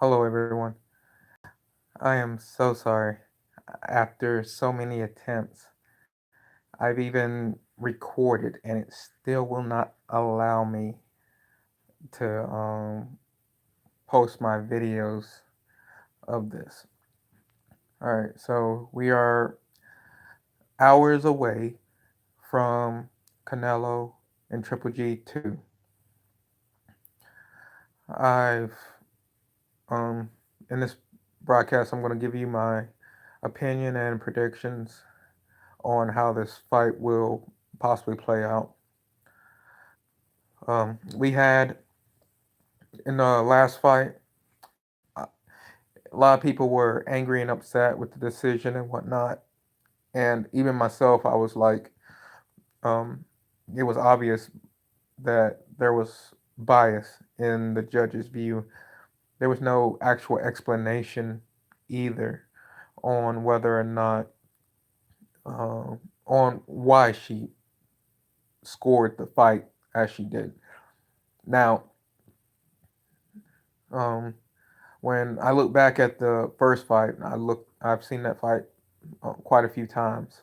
Hello, everyone. I am so sorry. After so many attempts, I've even recorded and it still will not allow me to post my videos of this. All right, so we are hours away from Canelo and Triple G 2. I've, um, in this broadcast, I'm going to give you my opinion and predictions on how this fight will possibly play out. We had in the last fight, a lot of people were angry and upset with the decision and whatnot. And even myself, I was like, um, it was obvious that there was bias in the judge's view. There was no actual explanation either on whether or not, on why she scored the fight as she did. Now, um, when I look back at the first fight, I've seen that fight quite a few times.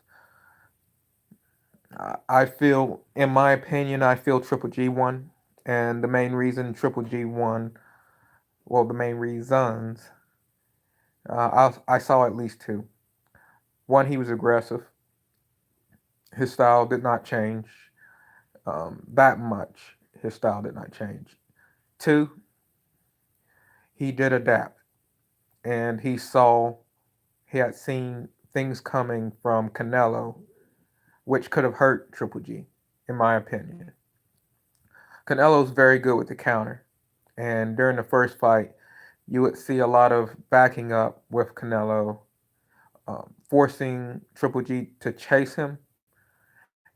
I feel, in my opinion, I feel Triple G won, and the main reason Triple G won, well, the main reasons, I saw at least two. One, he was aggressive. His style did not change that much. His style did not change. Two, he did adapt, and he had seen things coming from Canelo, which could have hurt Triple G, in my opinion. Canelo's very good with the counter, and during the first fight, you would see a lot of backing up with Canelo, forcing Triple G to chase him.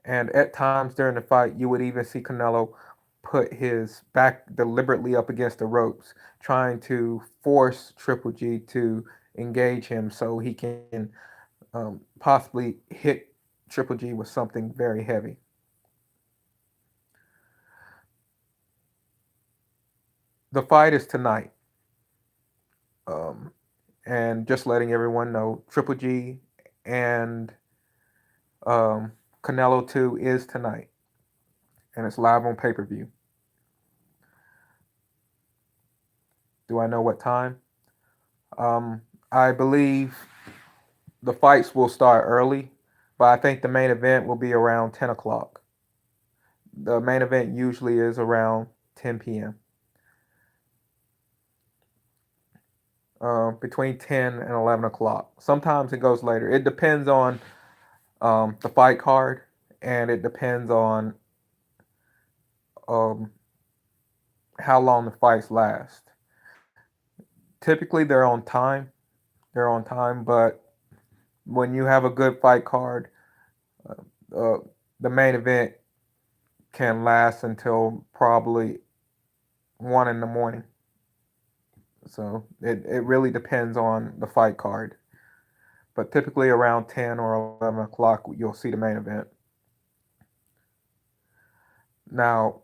And at times during the fight, you would even see Canelo put his back deliberately up against the ropes, trying to force Triple G to engage him so he can possibly hit Triple G with something very heavy. The fight is tonight. Um, and just letting everyone know, Triple G and um, Canelo 2 is tonight, and it's live on pay per view. Do I know what time? I believe the fights will start early, but I think the main event will be around 10 o'clock. The main event usually is around 10 p.m. Between 10 and 11 o'clock. Sometimes it goes later. It depends on the fight card, and it depends on um, how long the fights last. Typically, they're on time. They're on time, but when you have a good fight card, uh, the main event can last until probably 1 in the morning. So it really depends on the fight card. But typically around 10 or 11 o'clock, you'll see the main event. Now,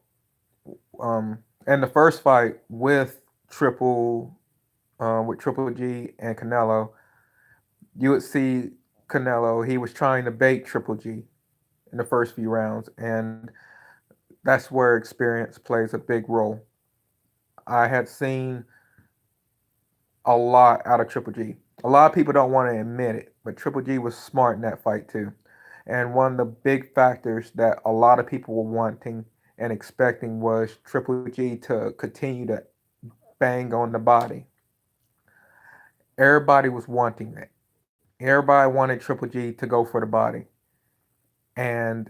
in the first fight with Triple G and Canelo, you would see Canelo. He was trying to bait Triple G in the first few rounds, and that's where experience plays a big role. I had seen a lot out of Triple G. A lot of people don't want to admit it, but Triple G was smart in that fight too. And one of the big factors that a lot of people were wanting and expecting was Triple G to continue to bang on the body. Everybody was wanting that. Everybody wanted Triple G to go for the body. And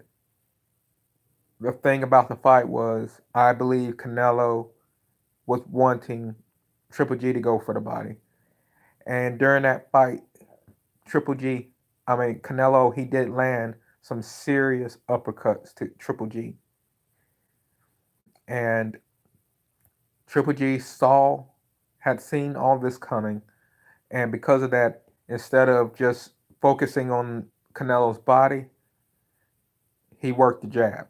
the thing about the fight was, I believe Canelo was wanting Triple G to go for the body. And during that fight, Triple G, I mean Canelo, he did land some serious uppercuts to Triple G, and Triple G had seen all this coming, and because of that, instead of just focusing on Canelo's body, he worked the jab,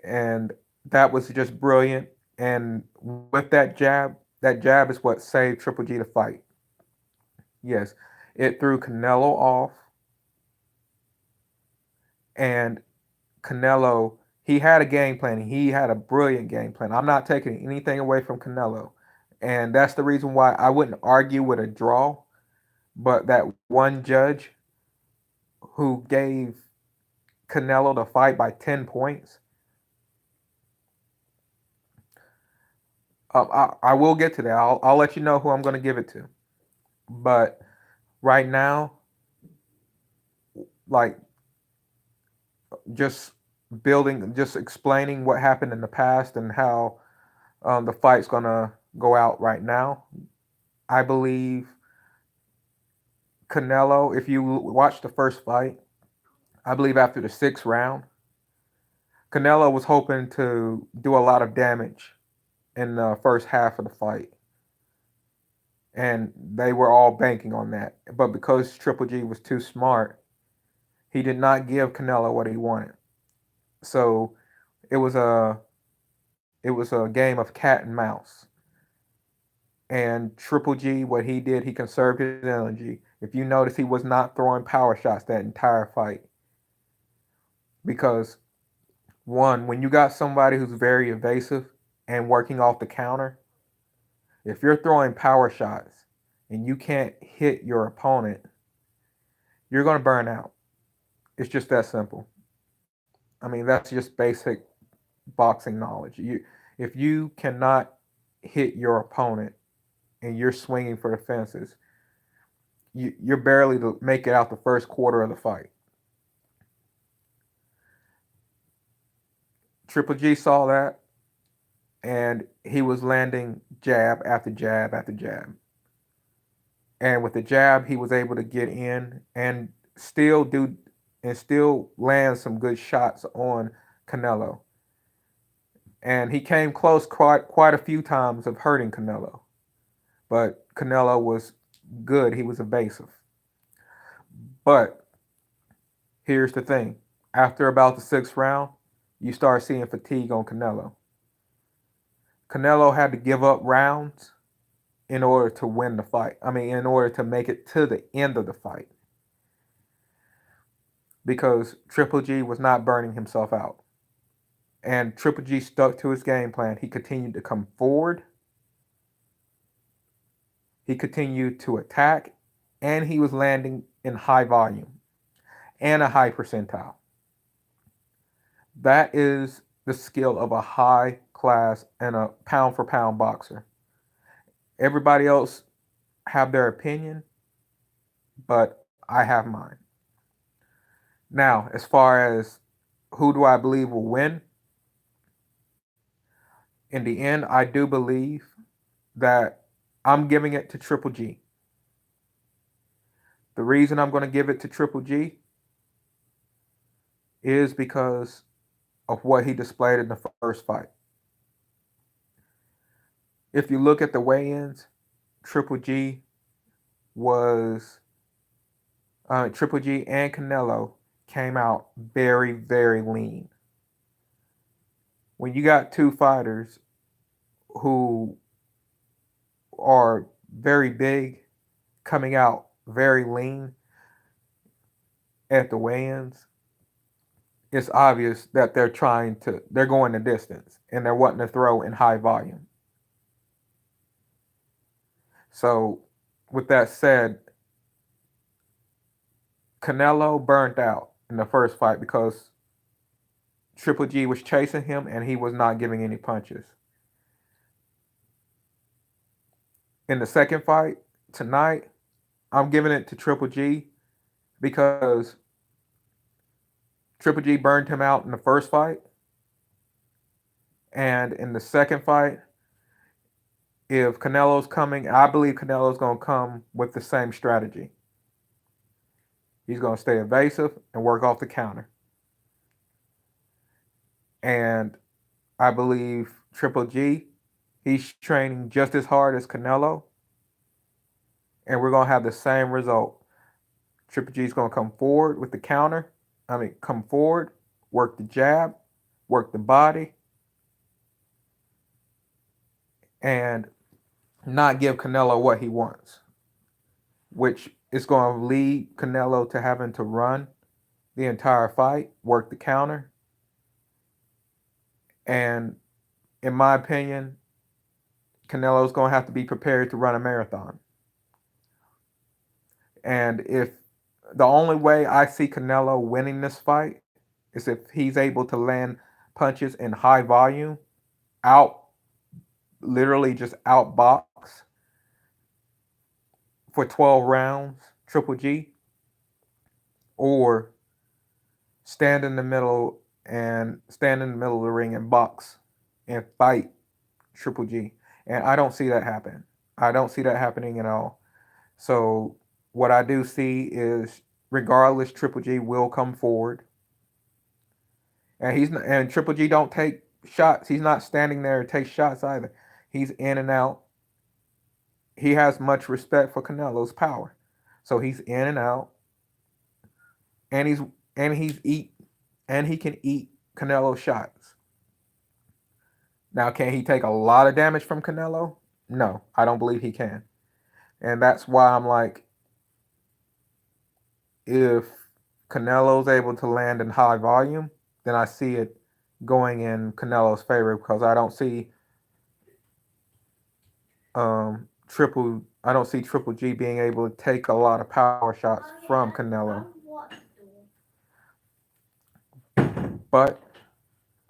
and that was just brilliant. And with that jab is what saved Triple G the fight. Yes, it threw Canelo off, and Canelo, he had a game plan. He had a brilliant game plan. I'm not taking anything away from Canelo. And that's the reason why I wouldn't argue with a draw. But that one judge who gave Canelo the fight by 10 points, I will get to that. I'll let you know who I'm going to give it to. But right now, like, just just explaining what happened in the past and how the fight's going to go out right now, I believe Canelo, if you watch the first fight, I believe after the sixth round, Canelo was hoping to do a lot of damage in the first half of the fight. And they were all banking on that. But because Triple G was too smart, he did not give Canelo what he wanted. So it was a it was a game of cat and mouse. And Triple G, what he did, he conserved his energy. If you notice, he was not throwing power shots that entire fight. Because one, when you got somebody who's very evasive and working off the counter, if you're throwing power shots and you can't hit your opponent, you're going to burn out. It's just that simple. I mean, that's just basic boxing knowledge. If you cannot hit your opponent and you're swinging for the fences, you're barely to make it out the first quarter of the fight. Triple G saw that, and he was landing jab after jab after jab. And with the jab, he was able to get in and still land some good shots on Canelo. And he came close quite a few times of hurting Canelo. But Canelo was good. He was evasive. But here's the thing. After about the sixth round, you start seeing fatigue on Canelo. Canelo had to give up rounds in order to win the fight. I mean, in order to make it to the end of the fight. Because Triple G was not burning himself out. And Triple G stuck to his game plan. He continued to come forward. He continued to attack. And he was landing in high volume and a high percentile. That is the skill of a high class and a pound for pound boxer. Everybody else have their opinion, but I have mine. Now, as far as who do I believe will win, in the end, I do believe that I'm giving it to Triple G. The reason I'm going to give it to Triple G is because of what he displayed in the first fight. If you look at the weigh-ins, Triple G was Triple G and Canelo came out very, very lean. When you got two fighters who are very big coming out very lean at the weigh-ins, it's obvious that they're going the distance and they're wanting to throw in high volume. So, with that said, Canelo burnt out in the first fight because Triple G was chasing him and he was not giving any punches. In the second fight tonight, I'm giving it to Triple G because Triple G burned him out in the first fight. And in the second fight, if Canelo's coming, I believe Canelo's going to come with the same strategy. He's going to stay evasive and work off the counter. And I believe Triple G, he's training just as hard as Canelo. And we're going to have the same result. Triple G is going to come forward with the counter. Come forward, work the jab, work the body. and not give Canelo what he wants, which is going to lead Canelo to having to run the entire fight, work the counter, and in my opinion, Canelo's going to have to be prepared to run a marathon. And if the only way I see Canelo winning this fight is if he's able to land punches in high volume, out literally just outbox for 12 rounds, Triple G, or stand in the middle of the ring and box and fight Triple G. And I don't see that happen. I don't see that happening at all. So what I do see is regardless, Triple G will come forward. And Triple G don't take shots. He's not standing there to take shots either. He's in and out. He has much respect for Canelo's power. So he's in and out. And he can eat Canelo shots. Now, can he take a lot of damage from Canelo? No, I don't believe he can. And that's why I'm like, if Canelo's able to land in high volume, then I see it going in Canelo's favor because I don't see Triple G being able to take a lot of power shots from Canelo. But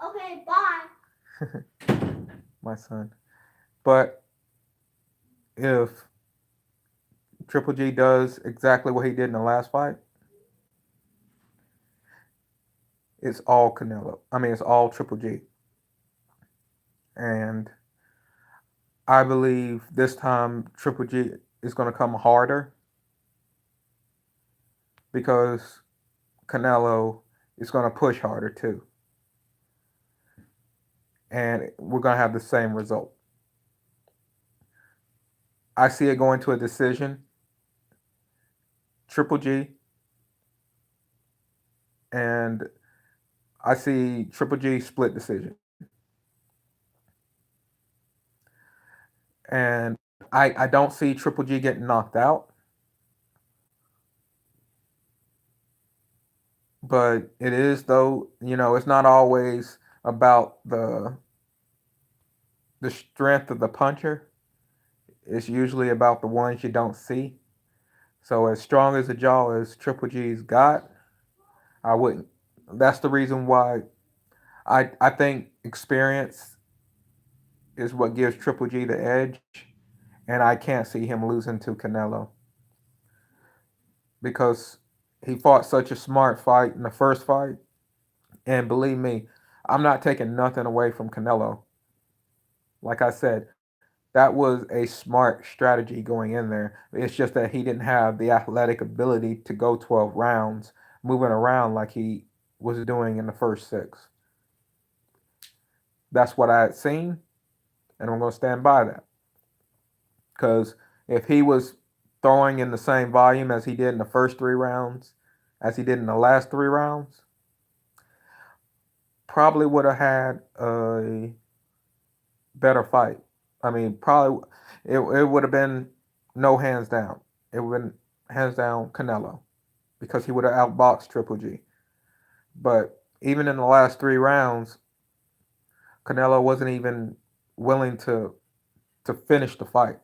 okay, bye. My son. But if Triple G does exactly what he did in the last fight, it's all Canelo. I mean, it's all Triple G. And I believe this time Triple G is going to come harder because Canelo is going to push harder too. And we're going to have the same result. I see it going to a decision. Triple G. And I see Triple G split decision. And I don't see Triple G getting knocked out. But it is though, it's not always about the strength of the puncher. It's usually about the ones you don't see. So as strong as a jaw as Triple G's got, I wouldn't. That's the reason why I think experience is what gives Triple G the edge, and I can't see him losing to Canelo because he fought such a smart fight in the first fight, and believe me, I'm not taking nothing away from Canelo. Like I said, that was a smart strategy going in there. It's just that he didn't have the athletic ability to go 12 rounds moving around like he was doing in the first six. That's what I had seen, and I'm going to stand by that. Because if he was throwing in the same volume as he did in the first 3 rounds, as he did in the last 3 rounds, probably would have had a better fight. I mean, probably it would have been no hands down. It would have been hands down Canelo because he would have outboxed Triple G. But even in the last 3 rounds, Canelo wasn't even willing to finish the fight.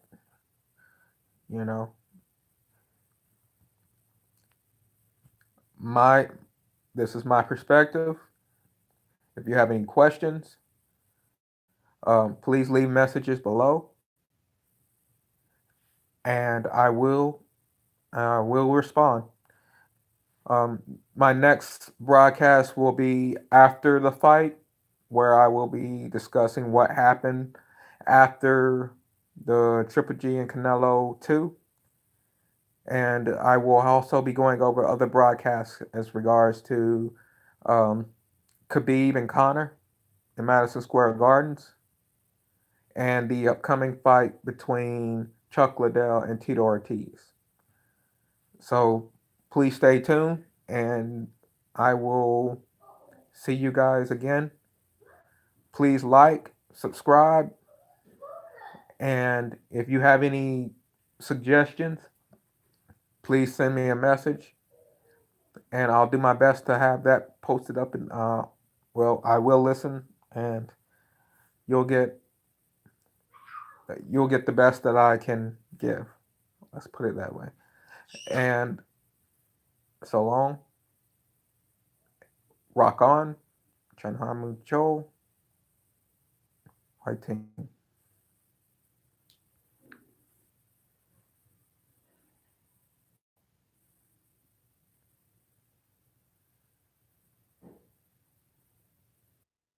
You know, my this is my perspective. If you have any questions, please leave messages below, and I will respond. My next broadcast will be after the fight, where I will be discussing what happened after the Triple G and Canelo 2. And I will also be going over other broadcasts as regards to um, Khabib and Conor in Madison Square Gardens and the upcoming fight between Chuck Liddell and Tito Ortiz. So please stay tuned, and I will see you guys again. Please like, subscribe, And if you have any suggestions, please send me a message, and I'll do my best to have that posted up. And well, I will listen, and you'll get you'll get the best that I can give. Let's put it that way. And so long, rock on, Chen Hamu Cho, White Team.